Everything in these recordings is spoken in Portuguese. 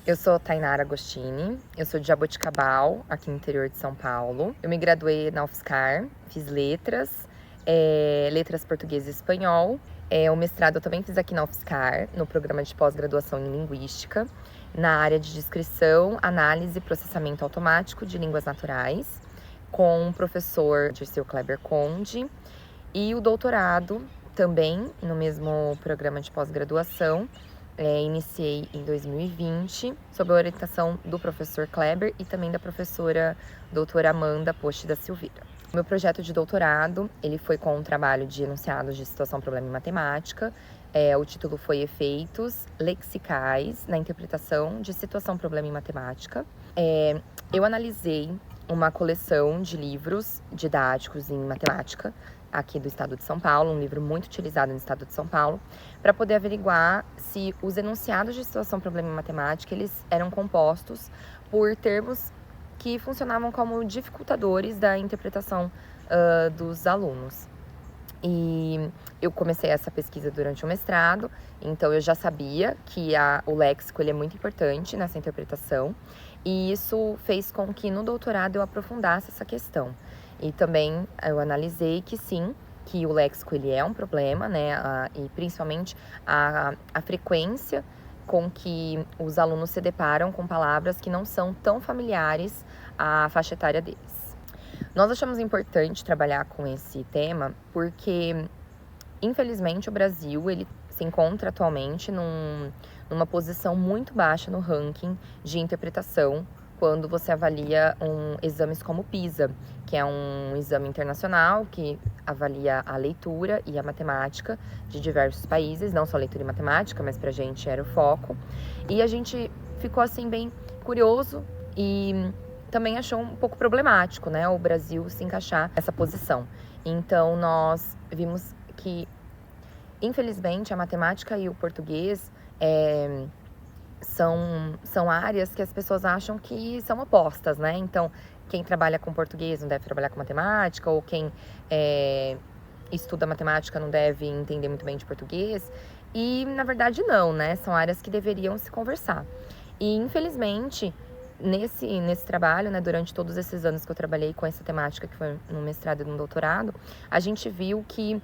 Eu sou Tainara Agostini, eu sou de Jaboticabal, aqui no interior de São Paulo. Eu me graduei na UFSCar, fiz letras, letras português e espanhol. O mestrado eu também fiz aqui na UFSCar, no programa de pós-graduação em Linguística, na área de descrição, análise e processamento automático de línguas naturais, com o professor Dirceu Kleber Conde. E o doutorado também no mesmo programa de pós-graduação. Iniciei em 2020, sob a orientação do professor Kleber e também da professora doutora Amanda Poste da Silveira. O meu projeto de doutorado, ele foi com um trabalho de enunciados de situação, problema em matemática. O título foi Efeitos Lexicais na interpretação de situação, problema em matemática. Eu analisei uma coleção de livros didáticos em matemática aqui do estado de São Paulo, um livro muito utilizado no estado de São Paulo, para poder averiguar se os enunciados de situação, problema em matemática, eles eram compostos por termos que funcionavam como dificultadores da interpretação dos alunos. E eu comecei essa pesquisa durante o mestrado, então eu já sabia que o léxico ele é muito importante nessa interpretação, e isso fez com que no doutorado eu aprofundasse essa questão. E também eu analisei que sim, que o léxico ele é um problema, né? E principalmente a frequência com que os alunos se deparam com palavras que não são tão familiares à faixa etária deles. Nós achamos importante trabalhar com esse tema porque, infelizmente, o Brasil ele se encontra atualmente numa posição muito baixa no ranking de interpretação quando você avalia exames como o PISA, que é um exame internacional que avalia a leitura e a matemática de diversos países, não só leitura e matemática, mas pra gente era o foco. E a gente ficou assim bem curioso e também achou um pouco problemático, né, o Brasil se encaixar nessa posição. Então nós vimos que, infelizmente, a matemática e o português são áreas que as pessoas acham que são opostas, né? Então, quem trabalha com português não deve trabalhar com matemática, ou quem estuda matemática não deve entender muito bem de português. E, na verdade, não, né? São áreas que deveriam se conversar. E, infelizmente, nesse trabalho, né, durante todos esses anos que eu trabalhei com essa temática, que foi no mestrado e no doutorado, a gente viu que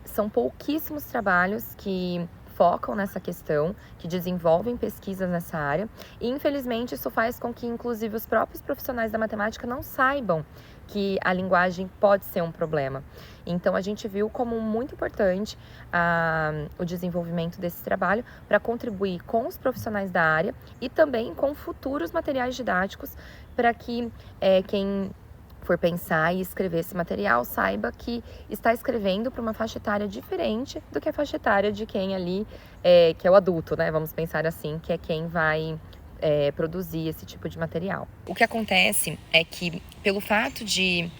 são pouquíssimos trabalhos que focam nessa questão, que desenvolvem pesquisas nessa área, e infelizmente isso faz com que inclusive os próprios profissionais da matemática não saibam que a linguagem pode ser um problema. Então a gente viu como muito importante o desenvolvimento desse trabalho para contribuir com os profissionais da área e também com futuros materiais didáticos para que quem for pensar e escrever esse material, saiba que está escrevendo para uma faixa etária diferente do que a faixa etária de quem ali, que é o adulto, né? Vamos pensar assim, que é quem vai produzir esse tipo de material. O que acontece é que, pelo fato de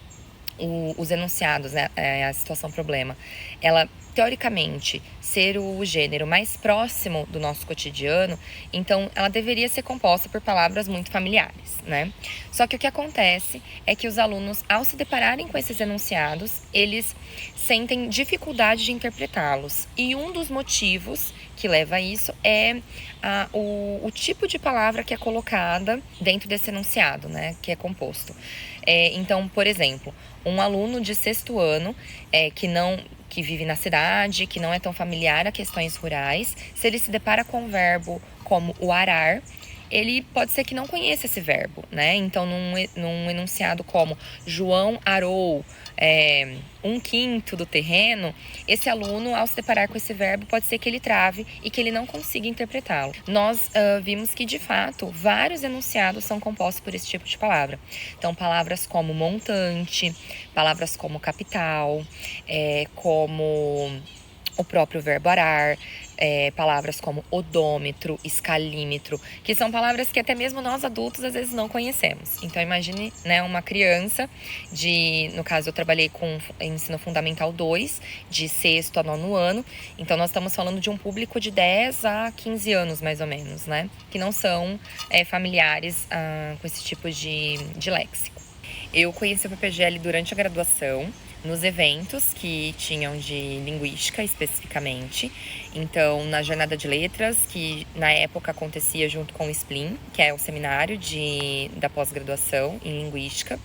os enunciados, né, a situação problema, ela teoricamente ser o gênero mais próximo do nosso cotidiano, então ela deveria ser composta por palavras muito familiares, né? Só que o que acontece é que os alunos, ao se depararem com esses enunciados, eles sentem dificuldade de interpretá-los. E um dos motivos que leva a isso é o tipo de palavra que é colocada dentro desse enunciado, né, que é composto. Então, por exemplo, um aluno de 6º ano que vive na cidade, que não é tão familiar a questões rurais, se ele se depara com um verbo como o arar, ele pode ser que não conheça esse verbo, né? Então, num enunciado como João arou 1/5 do terreno, esse aluno, ao se deparar com esse verbo, pode ser que ele trave e que ele não consiga interpretá-lo. Nós vimos que, de fato, vários enunciados são compostos por esse tipo de palavra. Então, palavras como montante, palavras como capital, como o próprio verbo arar, palavras como odômetro, escalímetro, que são palavras que até mesmo nós adultos às vezes não conhecemos. Então imagine, né, uma criança no caso eu trabalhei com ensino fundamental 2, de 6º a 9º ano, então nós estamos falando de um público de 10 a 15 anos mais ou menos, né, que não são familiares com esse tipo de léxico. Eu conheci o PPGL durante a graduação, nos eventos que tinham de linguística especificamente. Então, na Jornada de Letras, que na época acontecia junto com o SPLIN, que é o seminário da pós-graduação em linguística.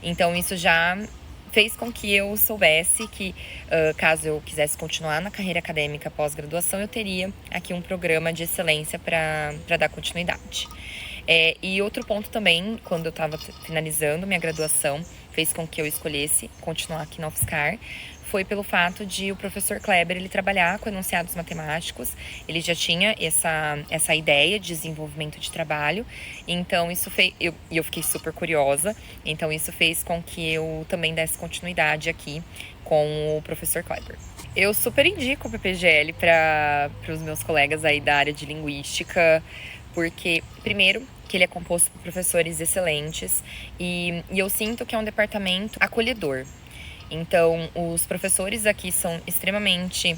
Então, isso já fez com que eu soubesse que, caso eu quisesse continuar na carreira acadêmica pós-graduação, eu teria aqui um programa de excelência para dar continuidade. E outro ponto também, quando eu estava finalizando minha graduação, fez com que eu escolhesse continuar aqui na UFSCar, foi pelo fato de o professor Kleber ele trabalhar com enunciados matemáticos. Ele já tinha essa ideia de desenvolvimento de trabalho, então isso fez, eu fiquei super curiosa, então isso fez com que eu também desse continuidade aqui com o professor Kleber. Eu super indico o PPGL para os meus colegas aí da área de linguística, porque, primeiro, que ele é composto por professores excelentes e eu sinto que é um departamento acolhedor. Então, os professores aqui são extremamente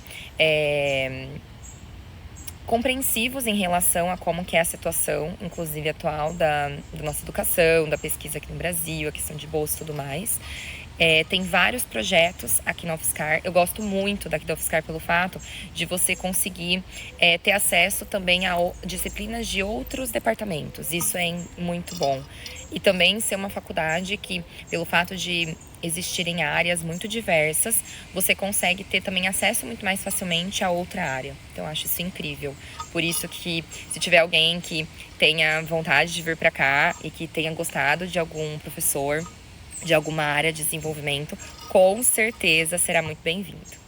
compreensivos em relação a como que é a situação, inclusive atual da nossa educação, da pesquisa aqui no Brasil, a questão de bolsa e tudo mais. Tem vários projetos aqui na UFSCar. Eu gosto muito daqui da UFSCar pelo fato de você conseguir ter acesso também a disciplinas de outros departamentos. Isso é muito bom. E também ser uma faculdade que, pelo fato de existirem áreas muito diversas, você consegue ter também acesso muito mais facilmente a outra área. Então, eu acho isso incrível. Por isso que, se tiver alguém que tenha vontade de vir para cá e que tenha gostado de algum professor, de alguma área de desenvolvimento, com certeza será muito bem-vindo.